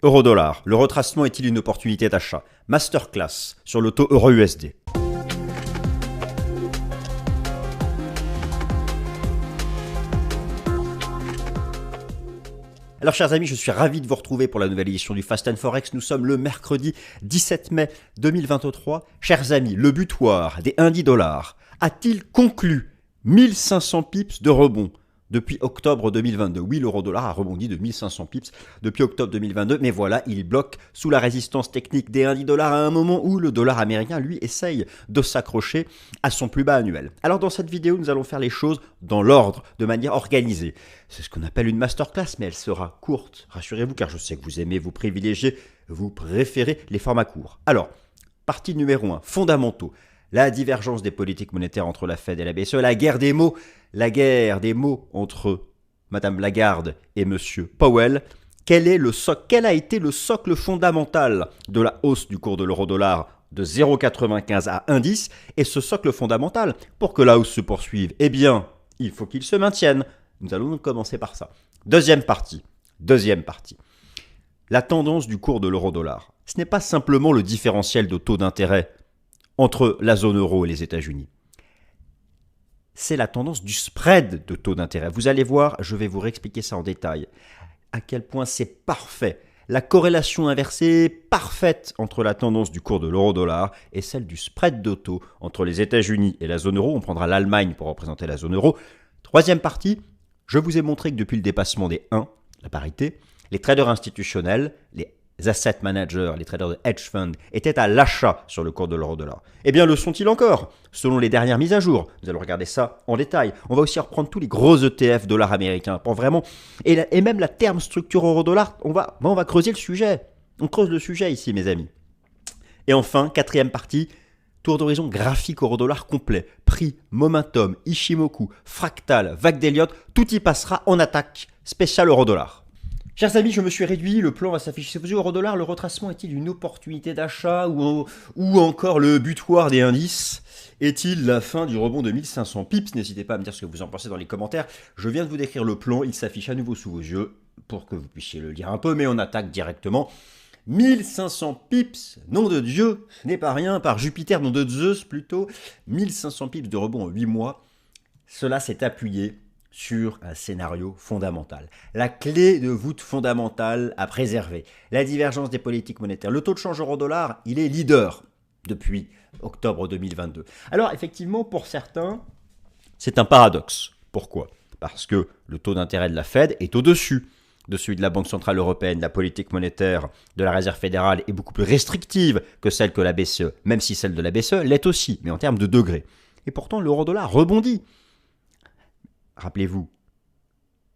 Euro-dollar, le retracement est-il une opportunité d'achat? Masterclass sur le taux euro-USD. Alors chers amis, je suis ravi de vous retrouver pour la nouvelle édition du Fast and Forex. Nous sommes le mercredi 17 mai 2023. Chers amis, le butoir des indices dollars a-t-il conclu 1500 pips de rebond depuis octobre 2022? Oui, l'euro-dollar a rebondi de 1500 pips depuis octobre 2022, mais voilà, il bloque sous la résistance technique des indices dollars à un moment où le dollar américain, lui, essaye de s'accrocher à son plus bas annuel. Alors dans cette vidéo, nous allons faire les choses dans l'ordre, de manière organisée. C'est ce qu'on appelle une masterclass, mais elle sera courte, rassurez-vous, car je sais que vous aimez, vous privilégiez, vous préférez les formats courts. Alors, partie numéro 1, fondamentaux. La divergence des politiques monétaires entre la Fed et la BCE, la guerre des mots entre Madame Lagarde et Monsieur Powell. Quel a été le socle fondamental de la hausse du cours de l'euro-dollar de 0,95 à 1,10? Et ce socle fondamental, pour que la hausse se poursuive, eh bien, il faut qu'il se maintienne. Nous allons donc commencer par ça. Deuxième partie. La tendance du cours de l'euro-dollar. Ce n'est pas simplement le différentiel de taux d'intérêt entre la zone euro et les États-Unis. C'est la tendance du spread de taux d'intérêt. Vous allez voir, je vais vous réexpliquer ça en détail, à quel point c'est parfait. La corrélation inversée est parfaite entre la tendance du cours de l'euro-dollar et celle du spread de taux entre les États-Unis et la zone euro. On prendra l'Allemagne pour représenter la zone euro. Troisième partie, je vous ai montré que depuis le dépassement des 1, la parité, les traders institutionnels, les asset managers, les traders de hedge funds étaient à l'achat sur le cours de l'euro-dollar. Eh bien, le sont-ils encore? Selon les dernières mises à jour, nous allons regarder ça en détail. On va aussi reprendre tous les gros ETF dollars américains pour vraiment, et même la terme structure euro-dollar, on va creuser le sujet. On creuse le sujet ici, mes amis. Et enfin, quatrième partie, tour d'horizon graphique euro-dollar complet. Prix, momentum, Ishimoku, fractal, vague d'Elliott, tout y passera en attaque spéciale euro-dollar. Chers amis, je me suis réduit, le plan va s'afficher sous vos yeux. Euro-dollar, le retracement est-il une opportunité d'achat ou encore le butoir des indices? Est-il la fin du rebond de 1500 pips? N'hésitez pas à me dire ce que vous en pensez dans les commentaires. Je viens de vous décrire le plan, il s'affiche à nouveau sous vos yeux pour que vous puissiez le lire un peu, mais on attaque directement. 1500 pips, nom de Dieu, ce n'est pas rien, par Jupiter, nom de Zeus plutôt. 1500 pips de rebond en 8 mois, cela s'est appuyé sur un scénario fondamental. La clé de voûte fondamentale à préserver, la divergence des politiques monétaires. Le taux de change euro-dollar, il est leader depuis octobre 2022. Alors effectivement, pour certains, c'est un paradoxe. Pourquoi? Parce que le taux d'intérêt de la Fed est au-dessus de celui de la Banque Centrale Européenne. La politique monétaire de la Réserve fédérale est beaucoup plus restrictive que celle que la BCE, même si celle de la BCE l'est aussi, mais en termes de degrés. Et pourtant, l'euro-dollar rebondit. Rappelez-vous,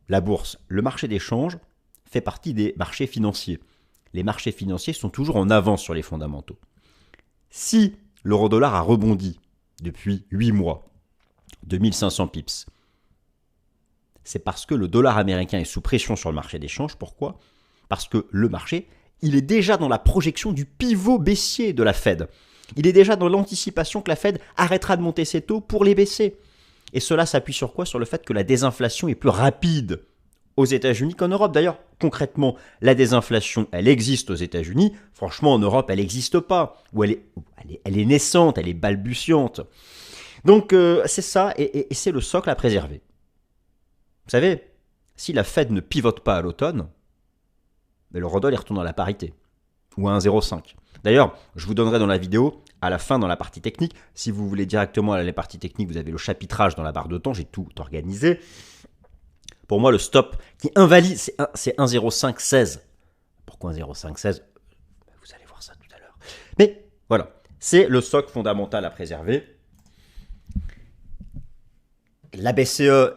la bourse, le marché des changes fait partie des marchés financiers. Les marchés financiers sont toujours en avance sur les fondamentaux. Si l'euro-dollar a rebondi depuis 8 mois, de 1500 pips, c'est parce que le dollar américain est sous pression sur le marché des changes. Pourquoi? Parce que le marché, il est déjà dans la projection du pivot baissier de la Fed. Il est déjà dans l'anticipation que la Fed arrêtera de monter ses taux pour les baisser. Et cela s'appuie sur quoi? Sur le fait que la désinflation est plus rapide aux États-Unis qu'en Europe. D'ailleurs, concrètement, la désinflation, elle existe aux États-Unis. Franchement, en Europe, elle n'existe pas. Ou elle est naissante, elle est balbutiante. Donc, c'est ça, et c'est le socle à préserver. Vous savez, si la Fed ne pivote pas à l'automne, le euro-dollar retourne à la parité, ou à 1,05. D'ailleurs, je vous donnerai dans la vidéo, à la fin dans la partie technique, si vous voulez directement aller à la partie technique, vous avez le chapitrage dans la barre de temps, j'ai tout organisé. Pour moi, le stop qui invalide, c'est 1,0516. Pourquoi 1,0516? Vous allez voir ça tout à l'heure. Mais voilà, c'est le socle fondamental à préserver. La BCE...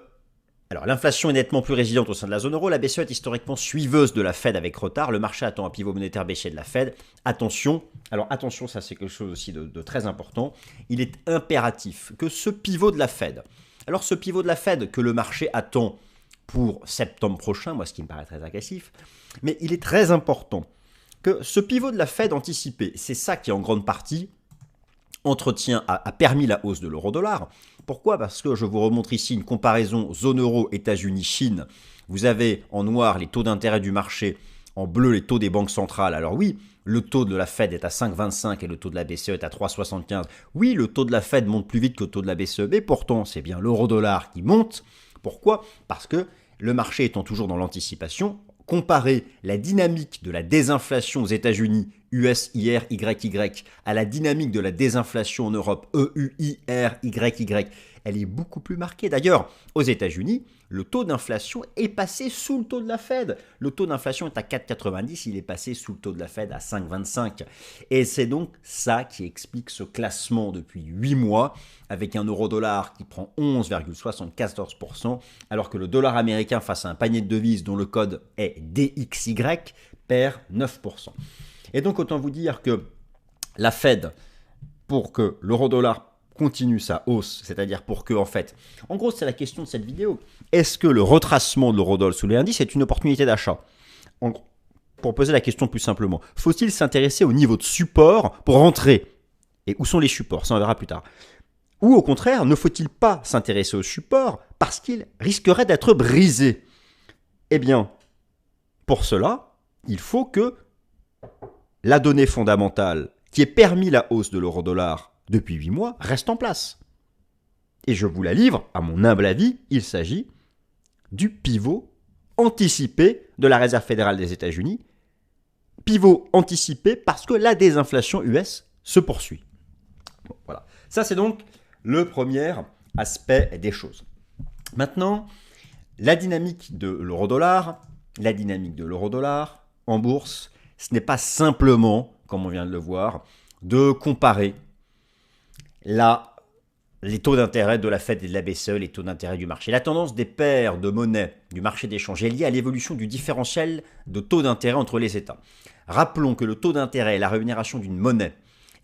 Alors, l'inflation est nettement plus résiliente au sein de la zone euro. La BCE est historiquement suiveuse de la Fed avec retard. Le marché attend un pivot monétaire baissier de la Fed. Attention, alors attention, ça c'est quelque chose aussi de très important. Il est impératif que ce pivot de la Fed, alors ce pivot de la Fed que le marché attend pour septembre prochain, moi ce qui me paraît très agressif, mais il est très important que ce pivot de la Fed anticipé, c'est ça qui en grande partie a permis la hausse de l'euro-dollar. Pourquoi? Parce que je vous remontre ici une comparaison zone euro, États-Unis, Chine. Vous avez en noir les taux d'intérêt du marché en bleu les taux des banques centrales. Alors oui, le taux de la Fed est à 5,25 et le taux de la BCE est à 3,75. Oui, le taux de la Fed monte plus vite que le taux de la BCE, mais pourtant c'est bien l'euro-dollar qui monte. Pourquoi? Parce que le marché étant toujours dans l'anticipation, comparer la dynamique de la désinflation aux États-Unis, US, IR, YY, à la dynamique de la désinflation en Europe, EU, IR, YY, elle est beaucoup plus marquée. D'ailleurs, aux États-Unis, le taux d'inflation est passé sous le taux de la Fed. Le taux d'inflation est à 4,90, il est passé sous le taux de la Fed à 5,25. Et c'est donc ça qui explique ce classement depuis 8 mois, avec un euro-dollar qui prend 11,74%, alors que le dollar américain face à un panier de devises dont le code est DXY perd 9%. Et donc autant vous dire que la Fed, pour que l'euro-dollar continue sa hausse, c'est-à-dire pour que, en gros, c'est la question de cette vidéo. Est-ce que le retracement de l'euro-dollar sous les indices est une opportunité d'achat? Pour poser la question plus simplement, faut-il s'intéresser au niveau de support pour rentrer? Et où sont les supports? Ça, on verra plus tard. Ou au contraire, ne faut-il pas s'intéresser au support parce qu'il risquerait d'être brisé? Eh bien, pour cela, il faut que la donnée fondamentale qui ait permis la hausse de l'euro-dollar depuis 8 mois reste en place. Et je vous la livre, à mon humble avis, il s'agit du pivot anticipé de la Réserve fédérale des États-Unis. Pivot anticipé parce que la désinflation US se poursuit. Bon, voilà. Ça, c'est donc le premier aspect des choses. Maintenant, la dynamique de l'euro-dollar en bourse, ce n'est pas simplement, comme on vient de le voir, de comparer les taux d'intérêt de la Fed et de la BCE, les taux d'intérêt du marché. La tendance des paires de monnaie du marché d'échange est liée à l'évolution du différentiel de taux d'intérêt entre les États. Rappelons que le taux d'intérêt est la rémunération d'une monnaie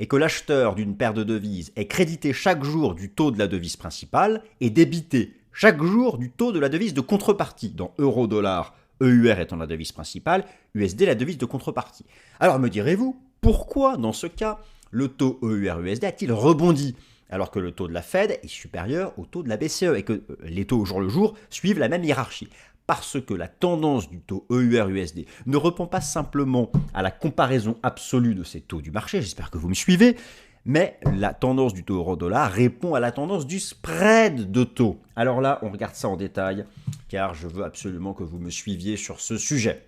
et que l'acheteur d'une paire de devises est crédité chaque jour du taux de la devise principale et débité chaque jour du taux de la devise de contrepartie. Dans euro-dollar, EUR étant la devise principale, USD la devise de contrepartie. Alors me direz-vous, pourquoi dans ce cas le taux EUR-USD a-t-il rebondi alors que le taux de la Fed est supérieur au taux de la BCE et que les taux au jour le jour suivent la même hiérarchie? Parce que la tendance du taux EUR-USD ne répond pas simplement à la comparaison absolue de ces taux du marché, j'espère que vous me suivez, mais la tendance du taux euro-dollar répond à la tendance du spread de taux. Alors là, on regarde ça en détail, car je veux absolument que vous me suiviez sur ce sujet.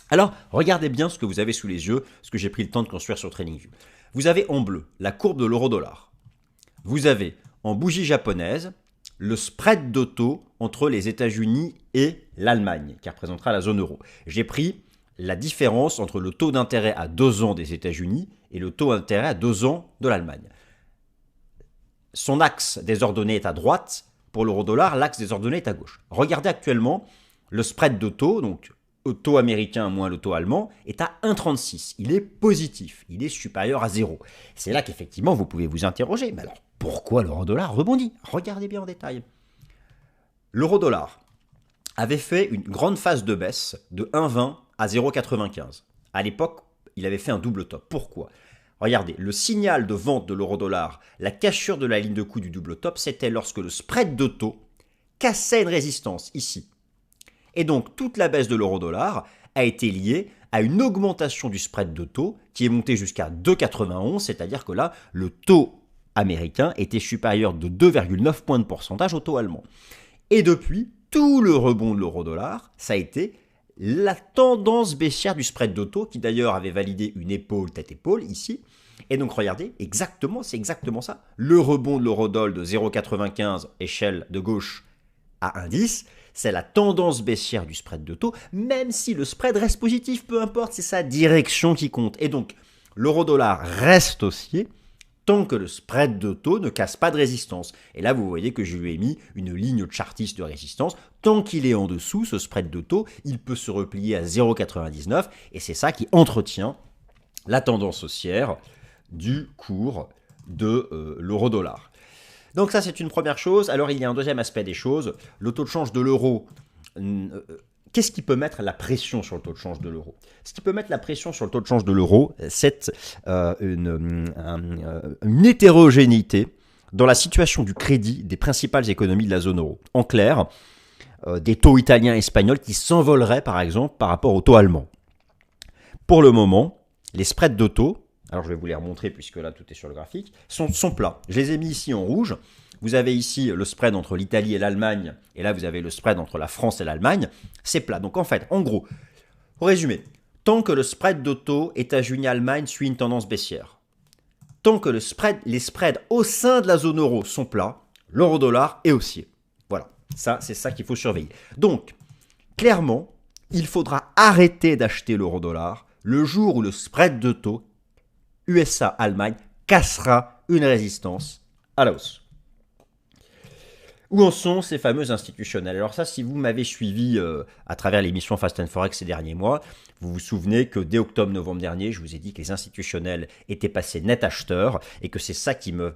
Alors, regardez bien ce que vous avez sous les yeux, ce que j'ai pris le temps de construire sur TradingView. Vous avez en bleu la courbe de l'euro-dollar. Vous avez en bougie japonaise le spread de taux entre les États-Unis et l'Allemagne, qui représentera la zone euro. J'ai pris la différence entre le taux d'intérêt à 2 ans des États-Unis et le taux d'intérêt à 2 ans de l'Allemagne. Son axe désordonné est à droite. Pour l'euro-dollar, l'axe désordonné est à gauche. Regardez actuellement le spread de taux, donc le taux américain moins le taux allemand, est à 1,36. Il est positif, il est supérieur à 0. C'est là qu'effectivement vous pouvez vous interroger. Mais alors, pourquoi l'euro-dollar rebondit? Regardez bien en détail. L'euro-dollar avait fait une grande phase de baisse de 1,20 à 0,95. À l'époque, il avait fait un double top. Pourquoi? Regardez, le signal de vente de l'euro-dollar, la cassure de la ligne de coup du double top, c'était lorsque le spread de taux cassait une résistance ici. Et donc, toute la baisse de l'euro-dollar a été liée à une augmentation du spread de taux qui est monté jusqu'à 2,91, c'est-à-dire que là, le taux américain était supérieur de 2,9 points de pourcentage au taux allemand. Et depuis, tout le rebond de l'euro-dollar, ça a été la tendance baissière du spread de taux, qui d'ailleurs avait validé une épaule, tête-épaule, ici. Et donc regardez, c'est exactement ça. Le rebond de l'euro-dollar de 0,95, échelle de gauche à 1,10, c'est la tendance baissière du spread de taux, même si le spread reste positif, peu importe, c'est sa direction qui compte. Et donc, l'euro-dollar reste haussier tant que le spread de taux ne casse pas de résistance. Et là, vous voyez que je lui ai mis une ligne chartiste de résistance. Tant qu'il est en dessous, ce spread de taux, il peut se replier à 0,99 et c'est ça qui entretient la tendance haussière du cours de l'euro-dollar. Donc ça, c'est une première chose. Alors, il y a un deuxième aspect des choses. Le taux de change de l'euro, qu'est-ce qui peut mettre la pression sur le taux de change de l'euro? Ce qui peut mettre la pression sur le taux de change de l'euro, c'est une hétérogénéité dans la situation du crédit des principales économies de la zone euro. En clair, des taux italiens et espagnols qui s'envoleraient, par exemple, par rapport au taux allemand. pour le moment, les spreads de taux, alors je vais vous les remontrer puisque là tout est sur le graphique, sont plats. Je les ai mis ici en rouge. Vous avez ici le spread entre l'Italie et l'Allemagne, et là vous avez le spread entre la France et l'Allemagne. C'est plat. Donc en fait, en gros, pour résumer, tant que le spread de taux États-Unis-Allemagne suit une tendance baissière, tant que les spreads au sein de la zone euro sont plats, l'euro-dollar est haussier. Voilà, ça c'est ça qu'il faut surveiller. Donc, clairement, il faudra arrêter d'acheter l'euro-dollar le jour où le spread de taux USA-Allemagne cassera une résistance à la hausse. Où en sont ces fameux institutionnels? Alors ça, si vous m'avez suivi à travers l'émission Fast and Forex ces derniers mois, vous vous souvenez que dès octobre-novembre dernier, je vous ai dit que les institutionnels étaient passés net acheteurs et que c'est ça qui me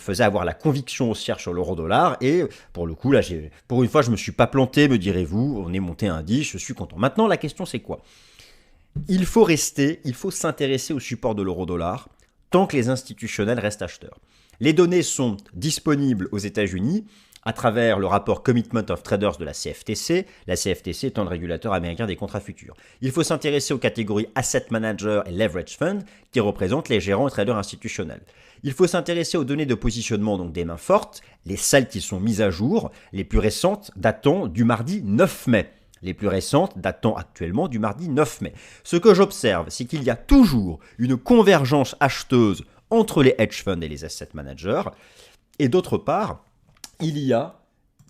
faisait avoir la conviction haussière sur l'euro-dollar. Et pour le coup, là, pour une fois, je ne me suis pas planté, me direz-vous. On est monté à un 10, je suis content. Maintenant, la question, c'est quoi? Il faut s'intéresser au support de l'euro-dollar tant que les institutionnels restent acheteurs. Les données sont disponibles aux États-Unis à travers le rapport Commitment of Traders de la CFTC étant le régulateur américain des contrats futurs. Il faut s'intéresser aux catégories Asset Manager et Leverage Fund qui représentent les gérants et traders institutionnels. Il faut s'intéresser aux données de positionnement, donc des mains fortes, celles qui sont mises à jour, les plus récentes datant du mardi 9 mai. Les plus récentes datant actuellement du mardi 9 mai. Ce que j'observe, c'est qu'il y a toujours une convergence acheteuse entre les hedge funds et les asset managers. Et d'autre part, il y a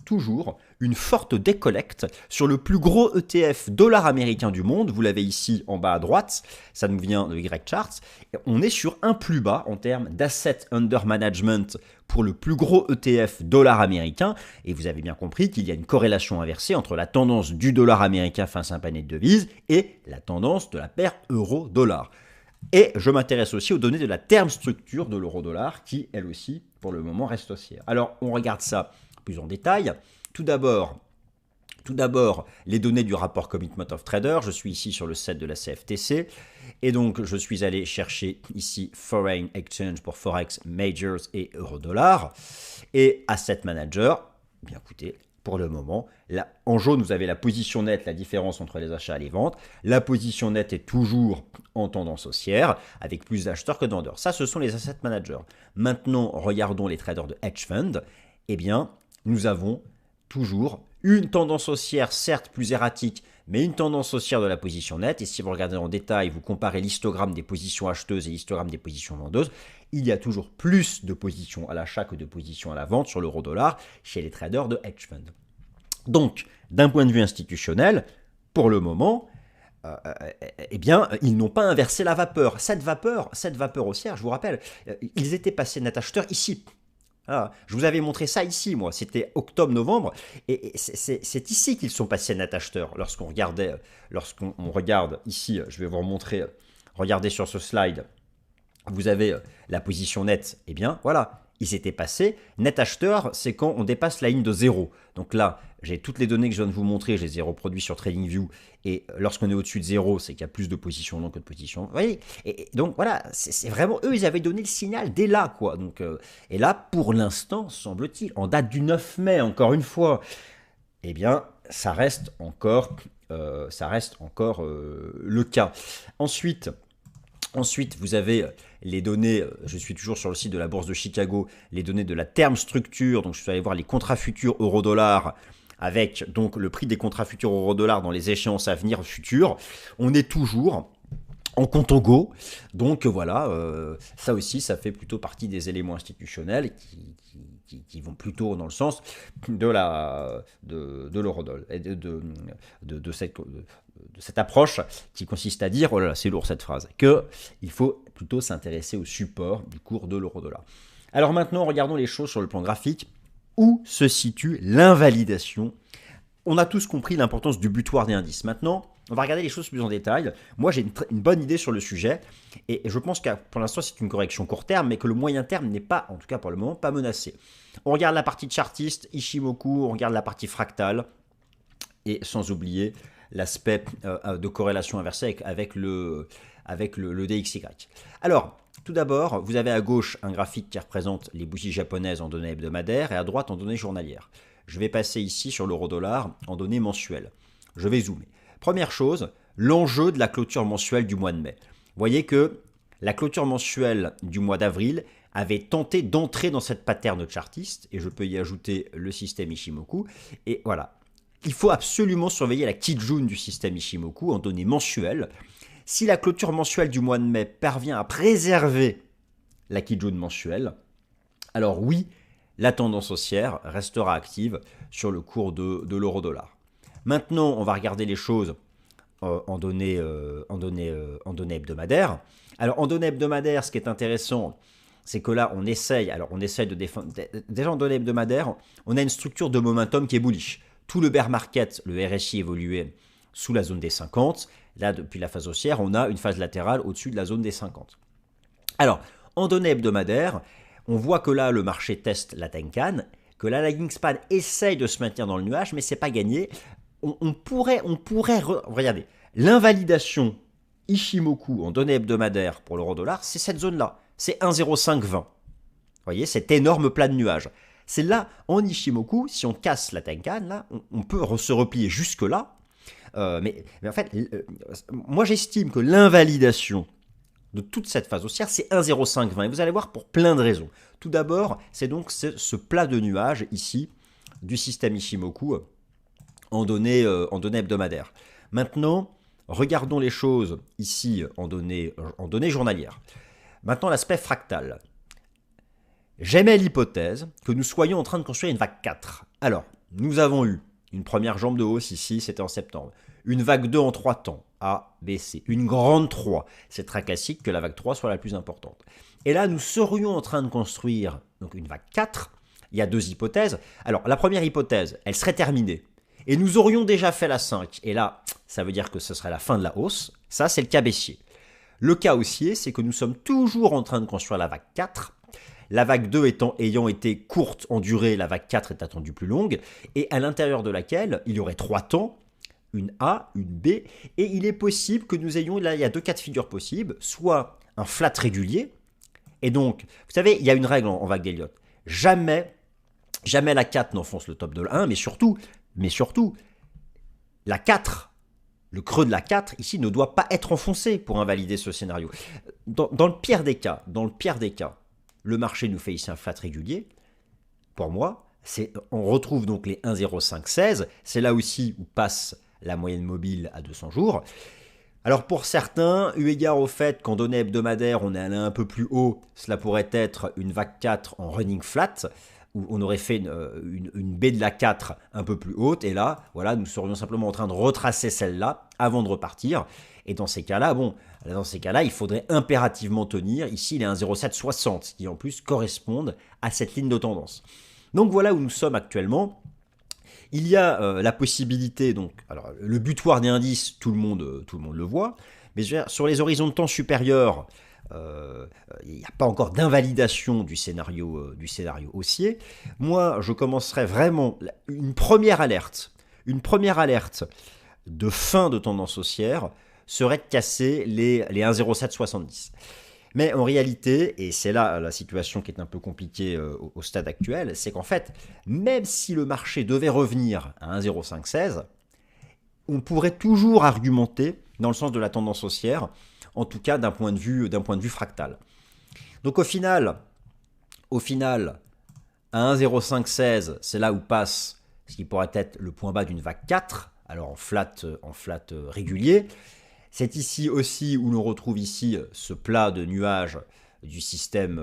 toujours une forte décollecte sur le plus gros ETF dollar américain du monde. Vous l'avez ici en bas à droite, ça nous vient de Y-Charts. On est sur un plus bas en termes d'asset under management pour le plus gros ETF dollar américain. Et vous avez bien compris qu'il y a une corrélation inversée entre la tendance du dollar américain face à un panier de devises et la tendance de la paire euro-dollar. Et je m'intéresse aussi aux données de la term structure de l'euro-dollar qui, elle aussi, pour le moment, reste haussière. Alors, on regarde ça plus en détail. Tout d'abord, les données du rapport Commitment of Traders. Je suis ici sur le site de la CFTC. Et donc, je suis allé chercher ici Foreign Exchange pour Forex, Majors et Euro-Dollar. Et Asset Manager, bien écoutez, pour le moment, là, en jaune, vous avez la position nette, la différence entre les achats et les ventes. La position nette est toujours en tendance haussière, avec plus d'acheteurs que de vendeurs. Ça, ce sont les asset managers. Maintenant, regardons les traders de hedge fund. Eh bien, nous avons toujours une tendance haussière, certes plus erratique, mais une tendance haussière de la position nette. Et si vous regardez en détail, vous comparez l'histogramme des positions acheteuses et l'histogramme des positions vendeuses, il y a toujours plus de positions à l'achat que de positions à la vente sur l'euro-dollar chez les traders de hedge fund. Donc, d'un point de vue institutionnel, pour le moment, eh bien, ils n'ont pas inversé la vapeur. Cette vapeur haussière, je vous rappelle, ils étaient passés net acheteurs ici. Voilà. Je vous avais montré ça ici, moi. C'était octobre-novembre. Et c'est ici qu'ils sont passés net acheteurs. Lorsqu'on regarde ici, je vais vous remontrer, regardez sur ce slide, vous avez la position nette. Eh bien, voilà, ils étaient passés. Net acheteur, c'est quand on dépasse la ligne de 0. Donc là, j'ai toutes les données que je viens de vous montrer, je les ai reproduites sur TradingView. Et lorsqu'on est au-dessus de 0, c'est qu'il y a plus de positions longues que de positions. Vous voyez, et donc voilà, c'est vraiment eux, ils avaient donné le signal dès là, quoi. Donc, et là, pour l'instant, semble-t-il, en date du 9 mai, encore une fois, eh bien, ça reste encore le cas. Ensuite, vous avez les données, je suis toujours sur le site de la Bourse de Chicago, les données de la term structure, donc je suis allé voir les contrats futurs euro-dollar avec donc le prix des contrats futurs euro-dollar dans les échéances à venir futures. On est toujours en compte au go, donc voilà, ça aussi, ça fait plutôt partie des éléments institutionnels qui vont plutôt dans le sens de l'euro-dollar et de cette approche qui consiste à dire, oh là là, c'est lourd cette phrase, qu'il faut plutôt s'intéresser au support du cours de l'euro-dollar. Alors maintenant, regardons les choses sur le plan graphique. Où se situe l'invalidation? On a tous compris l'importance du butoir des indices. Maintenant, on va regarder les choses plus en détail. Moi, j'ai une bonne idée sur le sujet et je pense que pour l'instant, c'est une correction court terme, mais que le moyen terme n'est pas, en tout cas pour le moment, pas menacé. On regarde la partie chartiste, Ishimoku, on regarde la partie fractale et sans oublier l'aspect de corrélation inversée avec le DXY. Alors, tout d'abord, vous avez à gauche un graphique qui représente les bourses japonaises en données hebdomadaires et à droite en données journalières. Je vais passer ici sur l'euro-dollar en données mensuelles. Je vais zoomer. Première chose, l'enjeu de la clôture mensuelle du mois de mai. Vous voyez que la clôture mensuelle du mois d'avril avait tenté d'entrer dans cette pattern chartiste, et je peux y ajouter le système Ichimoku, et voilà. Il faut absolument surveiller la Kijun du système Ichimoku en données mensuelles. Si la clôture mensuelle du mois de mai parvient à préserver la Kijun mensuelle, alors oui, la tendance haussière restera active sur le cours de l'euro-dollar. Maintenant, on va regarder les choses en données hebdomadaires. Alors, en données hebdomadaires, ce qui est intéressant, c'est que là, on essaye de défendre. Déjà, en données hebdomadaires, on a une structure de momentum qui est bullish. Tout le bear market, le RSI évoluait sous la zone des 50. Là, depuis la phase haussière, on a une phase latérale au-dessus de la zone des 50. Alors, en données hebdomadaires, on voit que là, le marché teste la Tenkan, que la lagging span essaye de se maintenir dans le nuage, mais c'est pas gagné. On pourrait regardez, l'invalidation Ichimoku en données hebdomadaires pour l'euro-dollar, c'est cette zone-là, c'est 1,0520. Vous voyez, cet énorme plat de nuage. C'est là, en Ichimoku, si on casse la Tenkan, là, on peut se replier jusque-là. Mais en fait, moi j'estime que l'invalidation de toute cette phase haussière, c'est 1,0520. Et vous allez voir pour plein de raisons. Tout d'abord, c'est donc ce plat de nuages ici du système Ichimoku en données hebdomadaires. Maintenant, regardons les choses ici en données journalières. Maintenant, l'aspect fractal. J'émets l'hypothèse que nous soyons en train de construire une vague 4. Alors, nous avons eu une première jambe de hausse ici, c'était en septembre. Une vague 2 en 3 temps, A, B, C. Une grande 3. C'est très classique que la vague 3 soit la plus importante. Et là, nous serions en train de construire donc une vague 4. Il y a deux hypothèses. Alors, la première hypothèse, elle serait terminée. Et nous aurions déjà fait la 5. Et là, ça veut dire que ce serait la fin de la hausse. Ça, c'est le cas baissier. Le cas haussier, c'est que nous sommes toujours en train de construire la vague 4. La vague 2 ayant été courte en durée, la vague 4 est attendue plus longue. Et à l'intérieur de laquelle, il y aurait 3 temps. Une A, une B. Et il est possible que nous ayons, là, il y a 2 cas de figure possibles. Soit un flat régulier. Et donc, vous savez, il y a une règle en vague d'Elliott. Jamais la 4 n'enfonce le top de la 1, mais surtout, la 4, le creux de la 4, ici, ne doit pas être enfoncé pour invalider ce scénario. Dans le pire des cas, le marché nous fait ici un flat régulier. Pour moi, on retrouve donc les 1,0516. C'est là aussi où passe la moyenne mobile à 200 jours. Alors pour certains, eu égard au fait qu'en données hebdomadaires, on est allé un peu plus haut, cela pourrait être une vague 4 en running flat, où on aurait fait une baie de la 4 un peu plus haute, et là, voilà, nous serions simplement en train de retracer celle-là avant de repartir. Et dans ces cas-là, il faudrait impérativement tenir ici les 1,0760, qui en plus correspondent à cette ligne de tendance. Donc voilà où nous sommes actuellement. Il y a la possibilité, donc, alors le butoir des indices, tout le monde le voit, mais sur les horizons de temps supérieurs, il n'y a pas encore d'invalidation du scénario haussier. Moi, je commencerai vraiment une première alerte de fin de tendance haussière serait de casser les 1,0770. Mais en réalité, et c'est là la situation qui est un peu compliquée au stade actuel, c'est qu'en fait, même si le marché devait revenir à 1,0516, on pourrait toujours argumenter dans le sens de la tendance haussière, en tout cas d'un point de vue fractal. Donc au final, à 1,0516, c'est là où passe ce qui pourrait être le point bas d'une vague 4, alors en flat régulier. C'est ici aussi où l'on retrouve ici ce plat de nuages du système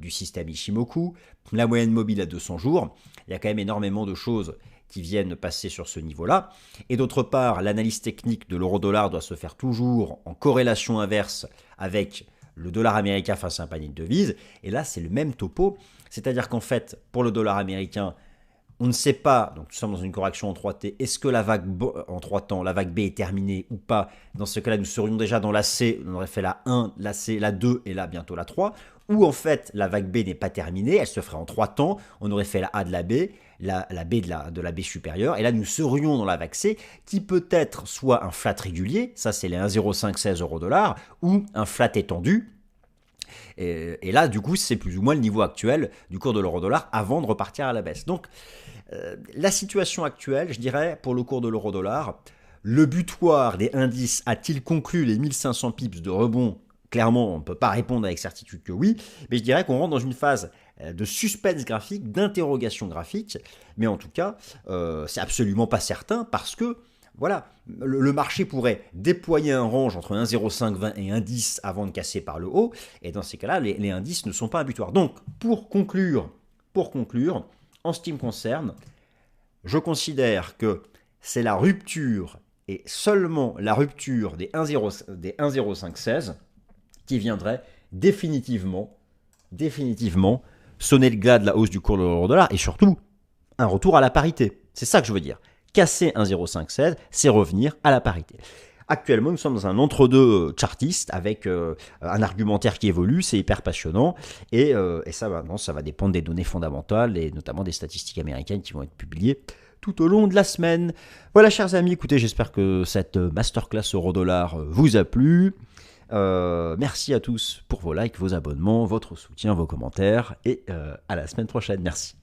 Ichimoku, la moyenne mobile à 200 jours. Il y a quand même énormément de choses qui viennent passer sur ce niveau-là. Et d'autre part, l'analyse technique de l'euro-dollar doit se faire toujours en corrélation inverse avec le dollar américain face à un panier de devises. Et là, c'est le même topo. C'est-à-dire qu'en fait, pour le dollar américain, on ne sait pas, donc nous sommes dans une correction en 3T, est-ce que la vague en 3 temps, la vague B est terminée ou pas? Dans ce cas-là, nous serions déjà dans la C, on aurait fait la 1, la C, la 2 et là bientôt la 3. Ou en fait, la vague B n'est pas terminée, elle se ferait en 3 temps, on aurait fait la A de la B, la B de la B supérieure, et là nous serions dans la vague C, qui peut être soit un flat régulier, ça c'est les 1,0516 euro-dollar, ou un flat étendu. Et là, du coup, c'est plus ou moins le niveau actuel du cours de l'euro-dollar avant de repartir à la baisse. Donc, la situation actuelle, je dirais, pour le cours de l'euro-dollar, Le butoir des indices a-t-il conclu les 1500 pips de rebond? Clairement, on ne peut pas répondre avec certitude que oui, mais je dirais qu'on rentre dans une phase de suspense graphique, d'interrogation graphique, mais en tout cas, c'est absolument pas certain parce que, voilà, le marché pourrait déployer un range entre 1,0520 et 1,10 avant de casser par le haut, et dans ces cas-là, les indices ne sont pas un butoir. Donc, pour conclure, en ce qui me concerne, je considère que c'est la rupture et seulement la rupture des 1,0516 qui viendrait définitivement sonner le glas de la hausse du cours de l'euro-dollar et surtout un retour à la parité. C'est ça que je veux dire. Casser 1,0516, c'est revenir à la parité. Actuellement, nous sommes dans un entre-deux chartiste avec un argumentaire qui évolue, c'est hyper passionnant. Et ça, maintenant, ça va dépendre des données fondamentales et notamment des statistiques américaines qui vont être publiées tout au long de la semaine. Voilà, chers amis, écoutez, j'espère que cette masterclass euro-dollar vous a plu. Merci à tous pour vos likes, vos abonnements, votre soutien, vos commentaires. Et à la semaine prochaine. Merci.